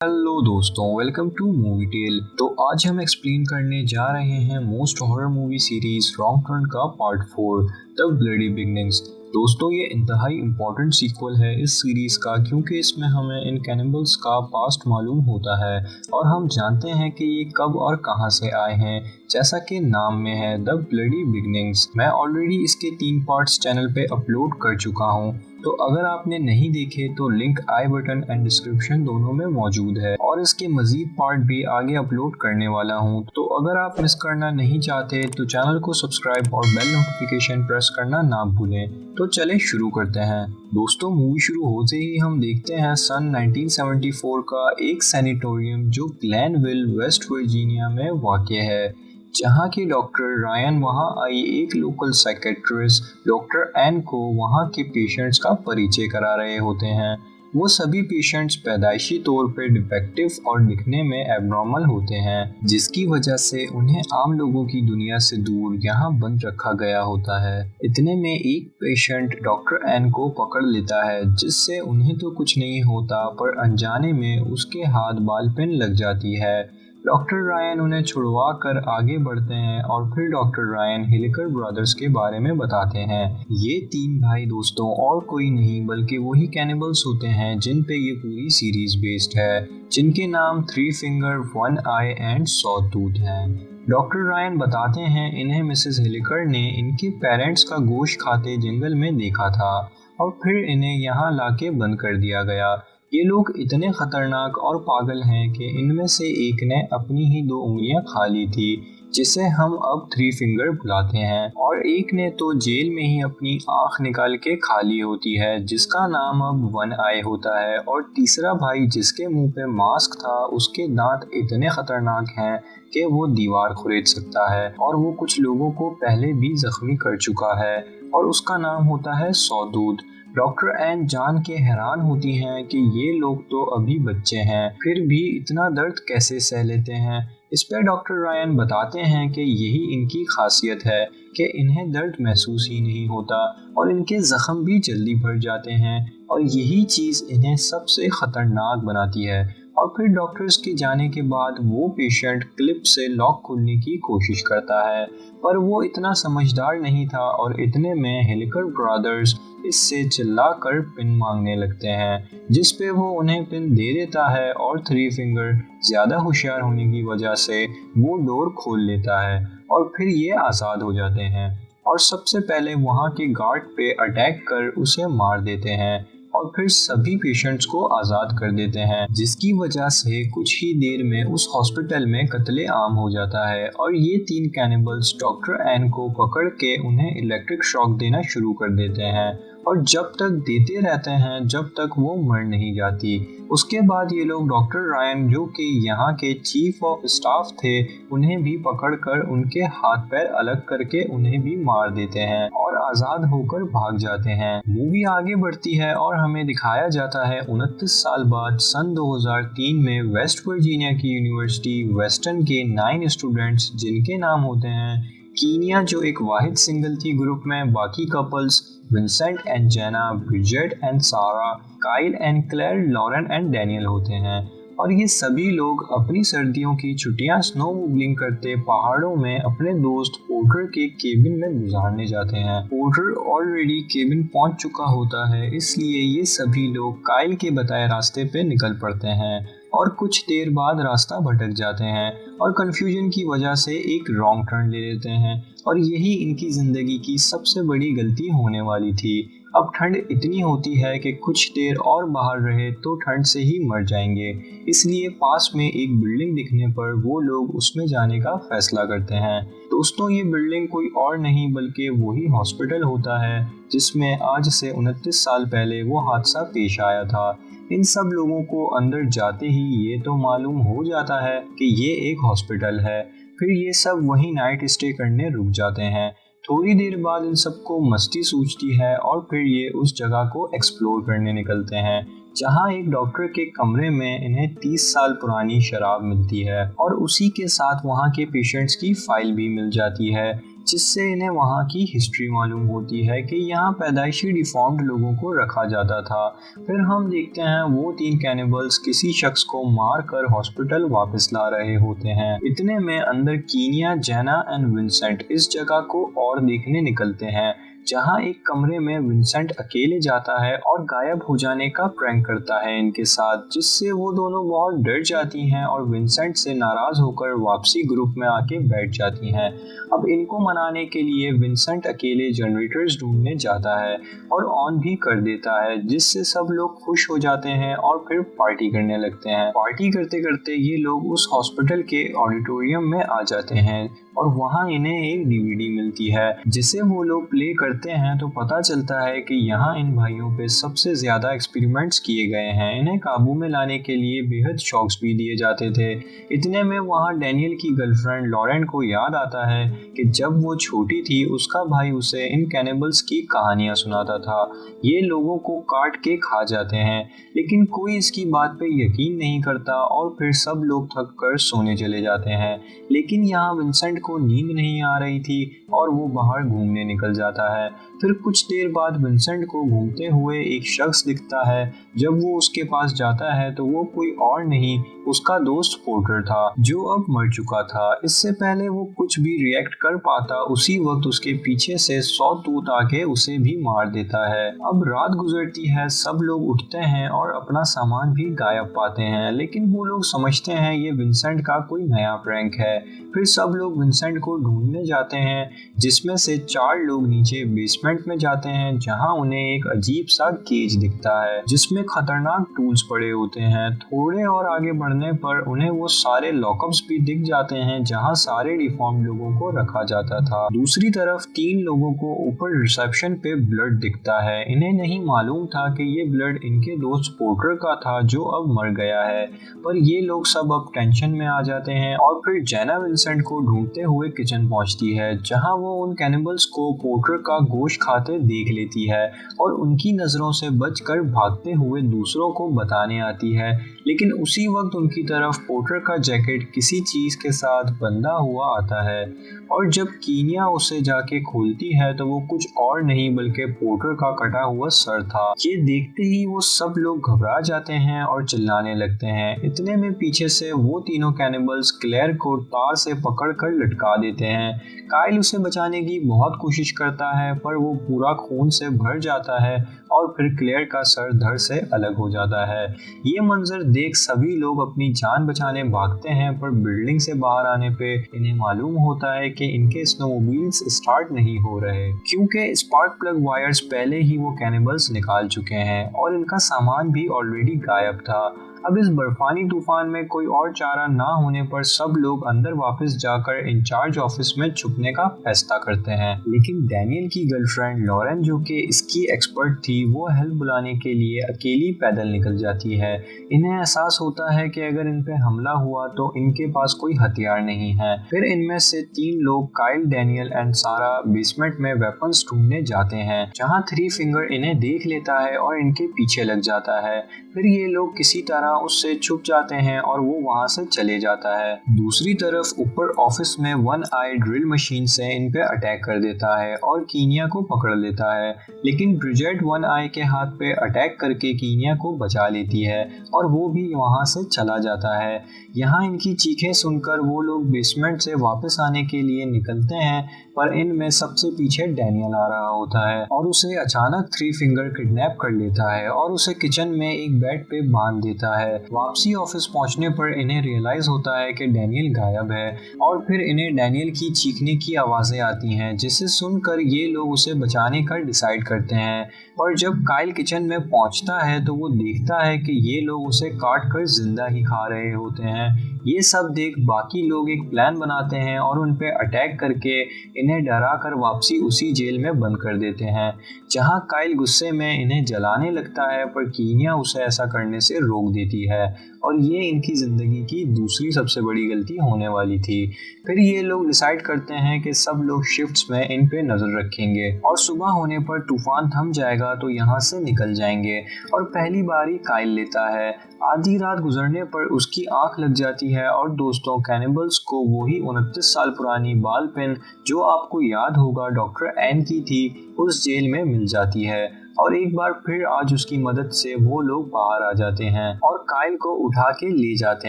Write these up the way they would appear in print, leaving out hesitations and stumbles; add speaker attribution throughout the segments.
Speaker 1: Hello दोस्तों, welcome two movie tell. तो आज हम एक्सप्लेन करने जा रहे हैं most horror movie series wrong turn का पार्ट 4 द ब्लडी बिगनिंग्स। दोस्तों, ये इंतहाई इम्पोर्टेंट सीक्वल है इस सीरीज का, क्योंकि इसमें हमें इन कैनिबल्स का पास्ट मालूम होता है और हम जानते हैं कि ये कब और कहां से आए हैं। जैसा कि नाम में है द ब्लडी बिगनिंग्स। मैं ऑलरेडी इसके 3 पार्ट्स चैनल पे अपलोड कर चुका हूँ, तो अगर आपने नहीं देखे तो link I button and description दोनों में मौजूद है और इसके मजीद पार्ट भी आगे अपलोड करने वाला हूँ। तो अगर आप मिस करना नहीं चाहते तो चैनल को सब्सक्राइब और बेल नोटिफिकेशन प्रेस करना ना भूलें। तो चले शुरू करते हैं। दोस्तों, मूवी शुरू होते ही हम देखते हैं सन 1974 का एक सैनिटोरियम जो ग्लेनविल वेस्ट वर्जीनिया में वाक़ है, जहाँ के डॉक्टर रायन वहाँ आई एक लोकल साइकेट्रिस्ट डॉक्टर एन को वहाँ के पेशेंट्स का परिचय करा रहे होते हैं। वो सभी पेशेंट्स पैदाइशी तौर पे डिफेक्टिव और दिखने में एबनॉर्मल होते हैं, जिसकी वजह से उन्हें आम लोगों की दुनिया से दूर यहाँ बंद रखा गया होता है। इतने में एक पेशेंट डॉक्टर एन को पकड़ लेता है, जिससे उन्हें तो कुछ नहीं होता, पर अनजाने में उसके हाथ बाल पिन लग जाती है। डॉक्टर रायन उन्हें छुड़वा कर आगे बढ़ते हैं और फिर डॉक्टर रायन हिलिकर ब्रदर्स के बारे में बताते हैं। ये 3 भाई दोस्तों और कोई नहीं बल्कि वही कैनिबल्स होते हैं जिन पे ये पूरी सीरीज बेस्ड है, जिनके नाम 3 finger, 1 I and saw tooth हैं। डॉक्टर रायन बताते हैं इन्हें मिसेस हिलिकर ने इनके पेरेंट्स का गोश्त खाते जंगल में देखा था और फिर इन्हें यहाँ लाके बंद कर दिया गया। ये लोग इतने खतरनाक और पागल हैं कि इनमें से एक ने अपनी ही 2 उंगलियां खा ली थी, जिसे हम अब 3 फिंगर बुलाते हैं, और एक ने तो जेल में ही अपनी आंख निकाल के खा ली होती है, जिसका नाम अब 1 आई होता है। और तीसरा भाई जिसके मुंह पे मास्क था, उसके दांत इतने खतरनाक हैं कि वो दीवार खुरेद सकता है और वो कुछ लोगों को पहले भी जख्मी कर चुका है, और उसका नाम होता है सौदूद। डॉक्टर एन जान के हैरान होती हैं कि ये लोग तो अभी बच्चे हैं, फिर भी इतना दर्द कैसे सह लेते हैं। इस पर डॉक्टर रायन बताते हैं कि यही इनकी खासियत है कि इन्हें दर्द महसूस ही नहीं होता और इनके जख्म भी जल्दी भर जाते हैं, और यही चीज़ इन्हें सबसे खतरनाक बनाती है। और फिर डॉक्टर्स के जाने के बाद वो पेशेंट क्लिप से लॉक खोलने की कोशिश करता है, पर वो इतना समझदार नहीं था और इतने में हिलिकर ब्रदर्स इससे चिल्लाकर पिन मांगने लगते हैं, जिस पे वो उन्हें पिन दे देता है और 3 फिंगर ज़्यादा होशियार होने की वजह से वो डोर खोल लेता है और फिर ये आज़ाद हो जाते हैं और सबसे पहले वहाँ के गार्ड पे अटैक कर उसे मार देते हैं और फिर सभी पेशेंट्स को आज़ाद कर देते हैं, जिसकी वजह से कुछ ही देर में उस हॉस्पिटल में कत्ले आम हो जाता है। और ये 3 कैनिबल्स डॉक्टर एन को पकड़ के उन्हें इलेक्ट्रिक शॉक देना शुरू कर देते हैं, और जब तक देते रहते हैं जब तक वो मर नहीं जाती। उसके बाद ये लोग डॉक्टर रायन, जो कि यहाँ के चीफ ऑफ स्टाफ थे, उन्हें भी पकड़कर उनके हाथ पैर अलग करके उन्हें भी मार देते हैं और आज़ाद होकर भाग जाते हैं। मूवी आगे बढ़ती है और हमें दिखाया जाता है 29 साल बाद सन 2003 में वेस्ट वर्जीनिया की यूनिवर्सिटी वेस्टर्न के 9 स्टूडेंट्स, जिनके नाम होते हैं कीनिया जो एक वाहिद सिंगल थी ग्रुप में, बाकी couples Vincent and Jenna, Bridget and Sara, Kyle and Claire, Lauren and Daniel होते हैं। और ये सभी लोग अपनी सर्दियों की छुट्टियां स्नोमोबाइलिंग करते पहाड़ों में अपने दोस्त पोर्टर के केबिन में गुजारने जाते हैं। पोर्टर ऑलरेडी केबिन पहुंच चुका होता है, इसलिए ये सभी लोग काइल के बताए रास्ते पे निकल पड़ते हैं और कुछ देर बाद रास्ता भटक जाते हैं और कंफ्यूजन की वजह से एक रॉन्ग टर्न ले लेते हैं, और यही इनकी ज़िंदगी की सबसे बड़ी गलती होने वाली थी। अब ठंड इतनी होती है कि कुछ देर और बाहर रहे तो ठंड से ही मर जाएंगे, इसलिए पास में एक बिल्डिंग दिखने पर वो लोग उसमें जाने का फैसला करते हैं। दोस्तों, ये बिल्डिंग कोई और नहीं बल्कि वही हॉस्पिटल होता है जिसमें आज से 29 साल पहले वो हादसा पेश आया था। इन सब लोगों को अंदर जाते ही ये तो मालूम हो जाता है कि ये एक हॉस्पिटल है। फिर ये सब वहीं नाइट स्टे करने रुक जाते हैं। थोड़ी देर बाद इन सबको मस्ती सूझती है और फिर ये उस जगह को एक्सप्लोर करने निकलते हैं, जहां एक डॉक्टर के कमरे में इन्हें 30 साल पुरानी शराब मिलती है और उसी के साथ वहां के पेशेंट्स की फाइल भी मिल जाती है, जिससे इन्हें वहाँ की हिस्ट्री मालूम होती है कि यहाँ पैदाइशी डिफॉर्म्ड लोगों को रखा जाता था। फिर हम देखते हैं वो 3 कैनिबल्स किसी शख्स को मार कर हॉस्पिटल वापस ला रहे होते हैं। इतने में अंदर कीनिया, जेना एंड विंसेंट इस जगह को और देखने निकलते हैं, जहां एक कमरे में विंसेंट अकेले जाता है और गायब हो जाने का प्रैंक करता है इनके साथ, जिससे वो दोनों बहुत डर जाती हैं और विंसेंट से नाराज होकर वापसी ग्रुप में आके बैठ जाती हैं। अब इनको मनाने के लिए विंसेंट अकेले जनरेटर्स ढूंढने जाता है और ऑन भी कर देता है, जिससे सब लोग खुश हो जाते हैं और फिर पार्टी करने लगते हैं। पार्टी करते करते ये लोग उस हॉस्पिटल के ऑडिटोरियम में आ जाते हैं और वहाँ इन्हें एक डीवीडी मिलती है, जिसे वो लोग प्ले करते हैं तो पता चलता है कि यहाँ इन भाइयों पे सबसे ज्यादा एक्सपेरिमेंट्स किए गए हैं। इन्हें काबू में लाने के लिए बेहद शॉक्स भी दिए जाते थे। इतने में वहाँ डैनियल की गर्लफ्रेंड लॉरेन को याद आता है कि जब वो छोटी थी उसका भाई उसे इन कैनिबल्स की कहानियां सुनाता था। ये लोगों को काट के खा जाते हैं, लेकिन कोई इसकी बात पे यकीन नहीं करता और फिर सब लोग थक कर सोने चले जाते हैं। लेकिन यहाँ विंसेंट को नींद नहीं आ रही थी और वो बाहर घूमने निकल जाता है। फिर कुछ देर बाद विंसेंट को घूमते हुए एक शख्स दिखता है। जब वो उसके पास जाता है तो वो कोई और नहीं, उसका दोस्त पोर्टर था, जो अब मर चुका था। इससे पहले वो कुछ भी रिएक्ट कर पाता, उसी वक्त उसके पीछे से सॉटूथ आके उसे भी मार देता है। अब रात गुजरती है, सब लोग उठते हैं और अपना सामान भी गायब पाते हैं, लेकिन वो लोग समझते हैं ये विंसेंट का कोई नया प्रैंक है। फिर सब लोग विंसेंट को ढूंढने जाते हैं, जिसमें से 4 लोग नीचे बेसमेंट में जाते हैं, जहां उन्हें एक अजीब सा केज दिखता है जिसमें खतरनाक टूल्स पड़े होते हैं। थोड़े और आगे बढ़ने पर उन्हें वो सारे लॉकअप्स भी दिख जाते हैं जहां सारे डिफॉर्म लोगों को रखा जाता था। दूसरी तरफ 3 लोगों को ऊपर रिसेप्शन पे ब्लड दिखता है। इन्हें नहीं मालूम था कि ये ब्लड इनके दोस्त पोर्टर का था, जो अब मर गया है। पर ये लोग सब अब टेंशन में आ जाते हैं और फिर जेना विंसेंट को ढूंढते हुए किचन पहुंचती है, जहां वो उन कैनिबल्स को पोर्टर का गोश्त खाते देख लेती है और उनकी नजरों से बचकर भागते हुए दूसरों को बताने आती है। लेकिन उसी वक्त उनकी तरफ पोर्टर का जैकेट किसी चीज के साथ बंधा हुआ आता है और जब कीनिया उसे जाके खोलती है तो वो कुछ और नहीं बल्कि पोर्टर का कटा हुआ सर था। ये देखते ही वो सब लोग घबरा जाते हैं और चिल्लाने लगते हैं। इतने में पीछे से वो तीनों कैनिबल्स क्लेयर को तार से पकड़कर लटका देते हैं। काइल उसे बचाने की बहुत कोशिश करता है, पर वो पूरा खून से भर जाता है और फिर क्लेयर का सर धड़ से अलग हो जाता है। ये मंजर देख सभी लोग अपनी जान बचाने भागते हैं, पर बिल्डिंग से बाहर आने पे इन्हें मालूम होता है कि इनके स्नोमोबाइल्स स्टार्ट नहीं हो रहे, क्योंकि स्पार्क प्लग वायर्स पहले ही वो कैनिबल्स निकाल चुके हैं और इनका सामान भी ऑलरेडी गायब था। अब इस बर्फानी तूफान में कोई और चारा ना होने पर सब लोग अंदर वापस जाकर इंचार्ज ऑफिस में छुपने का फैसला करते हैं। लेकिन डैनियल की गर्लफ्रेंड लॉरेन, जो कि इसकी एक्सपर्ट थी, वो हेल्प बुलाने के लिए अकेली पैदल निकल जाती है। इन्हें एहसास होता है कि अगर इन पे हमला हुआ तो इनके पास कोई हथियार नहीं है। फिर इनमें से 3 लोग, काइल, डैनियल एंड सारा, बेसमेंट में वेपन्स ढूंढने जाते हैं, जहां 3 फिंगर इन्हें देख लेता है और इनके पीछे लग जाता है। फिर ये लोग किसी तरह उससे छुप जाते हैं और वो वहां से चले जाता है। दूसरी तरफ ऊपर ऑफिस में वन आई ड्रिल मशीन से इन पे अटैक कर देता है और कीनिया को पकड़ लेता है। लेकिन ब्रिजेट वन आई के हाथ पे अटैक करके कीनिया को बचा लेती है और वो भी वहां से चला जाता है। यहाँ इनकी चीखें सुनकर वो लोग बेसमेंट से वापस आने के लिए निकलते हैं, पर इनमें सबसे पीछे डैनियल आ रहा होता है और उसे अचानक 3 फिंगर किडनैप कर लेता है और उसे किचन में एक बेड पे बांध देता है। वापसी ऑफिस पहुंचने पर इन्हें रियलाइज होता है कि डैनियल गायब है और फिर इन्हें डैनियल की चीखने की आवाजें आती हैं, जिसे सुनकर ये लोग उसे बचाने का डिसाइड करते हैं। और जब काइल किचन में पहुंचता है तो वो देखता है कि ये लोग उसे काट कर जिंदा ही खा रहे होते हैं। ये सब देख बाकी लोग एक प्लान बनाते हैं और उन पे अटैक करके इन्हें डरा कर वापसी उसी जेल में बंद कर देते हैं, जहां काइल गुस्से में इन्हें जलाने लगता है, पर कीनिया उसे ऐसा करने से रोक देती देती है और ये इनकी ज़िंदगी की दूसरी सबसे बड़ी गलती होने वाली थी। फिर ये लोग डिसाइड करते हैं कि सब लोग शिफ्ट्स में इन पे नज़र रखेंगे और सुबह होने पर तूफान थम जाएगा तो यहाँ से निकल जाएंगे। और पहली बारी काइल लेता है। आधी रात गुजरने पर उसकी आंख लग जाती है और दोस्तों कैनिबल्स को वही 29 साल पुरानी बाल पेन जो आपको याद होगा डॉक्टर एन की थी उस जेल में मिल जाती है और एक बार फिर आज उसकी मदद से वो लोग बाहर आ जाते हैं और काइल को उठा के ले जाते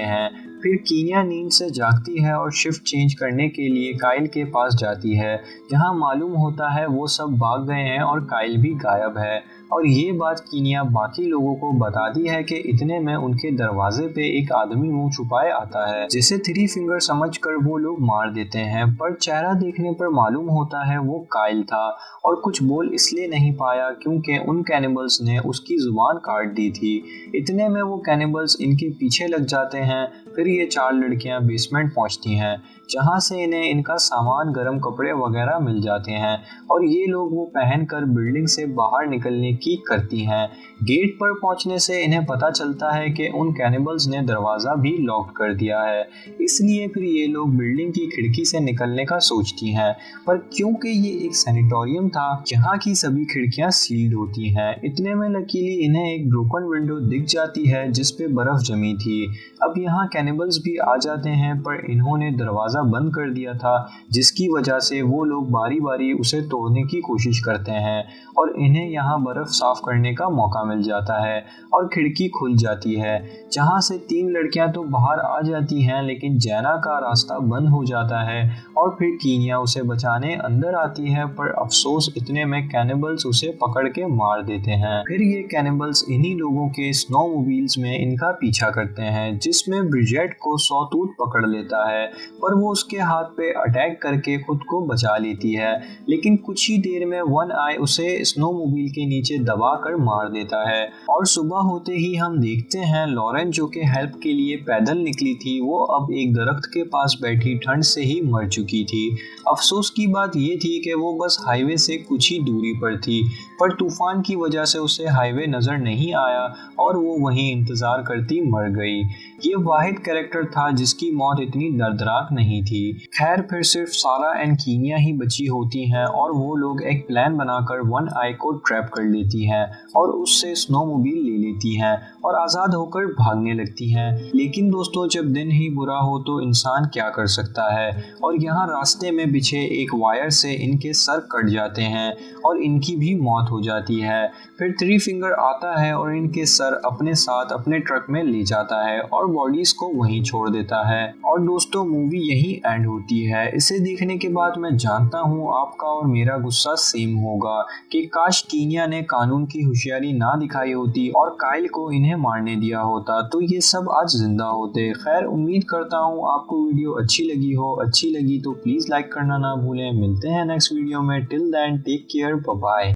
Speaker 1: हैं। फिर कीनिया नींद से जागती है और शिफ्ट चेंज करने के लिए काइल के पास जाती है, जहां मालूम होता है वो सब भाग गए हैं और काइल भी गायब है। और ये बात कीनिया बाकी लोगों को बताती है कि इतने में उनके दरवाजे पे एक आदमी मुंह छुपाए आता है, जिसे थ्री फिंगर समझकर वो लोग मार देते हैं, पर चेहरा देखने पर मालूम होता है वो काइल था और कुछ बोल इसलिए नहीं पाया क्योंकि उन कैनिबल्स ने उसकी जुबान काट दी थी। इतने में वो कैनिबल्स इनके पीछे लग जाते हैं। फिर ये चार लड़कियां बेसमेंट पहुंचती हैं, जहां से इन्हें इनका सामान, गर्म कपड़े वगैरह मिल जाते हैं और ये लोग वो पहनकर बिल्डिंग से बाहर निकलने की करती हैं। गेट पर पहुंचने से इन्हें पता चलता है कि उन कैनिबल्स ने दरवाज़ा भी लॉक कर दिया है, इसलिए फिर ये लोग बिल्डिंग की खिड़की से निकलने का सोचती हैं, पर क्योंकि ये एक सैनिटोरियम था जहाँ की सभी खिड़कियाँ सील्ड होती हैं, इतने में लकीली इन्हें एक ब्रोकन विंडो दिख जाती है जिस पे बर्फ जमी थी। अब यहाँ कैनिबल्स भी आ जाते हैं, पर इन्होंने दरवाज़ा बंद कर दिया था, जिसकी वजह से वो लोग बारी बारी उसे तोड़ने की कोशिश करते हैं और इन्हें यहाँ बर्फ साफ करने का मौका मिल जाता है और खिड़की खुल जाती है, जहाँ से तीन लड़कियां तो बाहर आ जाती हैं, लेकिन जैना का रास्ता बंद हो जाता है और फिर कीनिया उसे बचाने अंदर आती है, पर अफसोस इतने में कैनिबल्स उसे पकड़ के मार देते हैं। फिर ये कैनिबल्स इन्हीं लोगों के स्नोमोबाइल्स में इनका पीछा करते हैं, जिसमें ब्रिजेट को सॉटूथ पकड़ लेता है, पर वो उसके हाथ पे अटैक करके खुद को बचा लेती है, लेकिन कुछ ही देर में वन आई उसे स्नोमोबाइल के नीचे दबा कर मार देता है। और सुबह होते ही हम देखते हैं लॉरेन जो कि हेल्प के लिए पैदल निकली थी, वो अब एक दरख्त के पास बैठी ठंड से ही मर चुकी थी। अफसोस की बात ये थी कि वो बस हाईवे से कुछ ही दूरी पर थी, पर तूफान की वजह से उसे हाईवे नजर नहीं आया और वो वहीं इंतजार करती मर गई। ये वाहिद कैरेक्टर था जिसकी मौत इतनी दर्दनाक नहीं थी। खैर फिर सिर्फ सारा एंड कीनिया ही बची होती हैं और वो लोग एक प्लान बनाकर वन आई को ट्रैप कर लेती हैं और उससे स्नोमोबाइल ले लेती हैं और आज़ाद होकर भागने लगती हैं। लेकिन दोस्तों, जब दिन ही बुरा हो तो इंसान क्या कर सकता है, और यहाँ रास्ते में बिछे एक वायर से इनके सर कट जाते हैं और इनकी भी मौत हो जाती है। फिर थ्री फिंगर आता है और इनके सर अपने साथ अपने ट्रक में ले जाता है और बॉडीज को वहीं छोड़ देता है। और दोस्तों, मूवी यहीं एंड होती है। इसे देखने के बाद मैं जानता हूँ आपका और मेरा गुस्सा सेम होगा कि काश कीनिया ने कानून की होशियारी ना दिखाई होती और काइल को इन्हें मारने दिया होता तो ये सब आज जिंदा होते। खैर, उम्मीद करता हूँ आपको वीडियो अच्छी लगी हो। अच्छी लगी तो प्लीज लाइक करना ना भूलें। मिलते हैं नेक्स्ट वीडियो में। Till then take care, bye bye.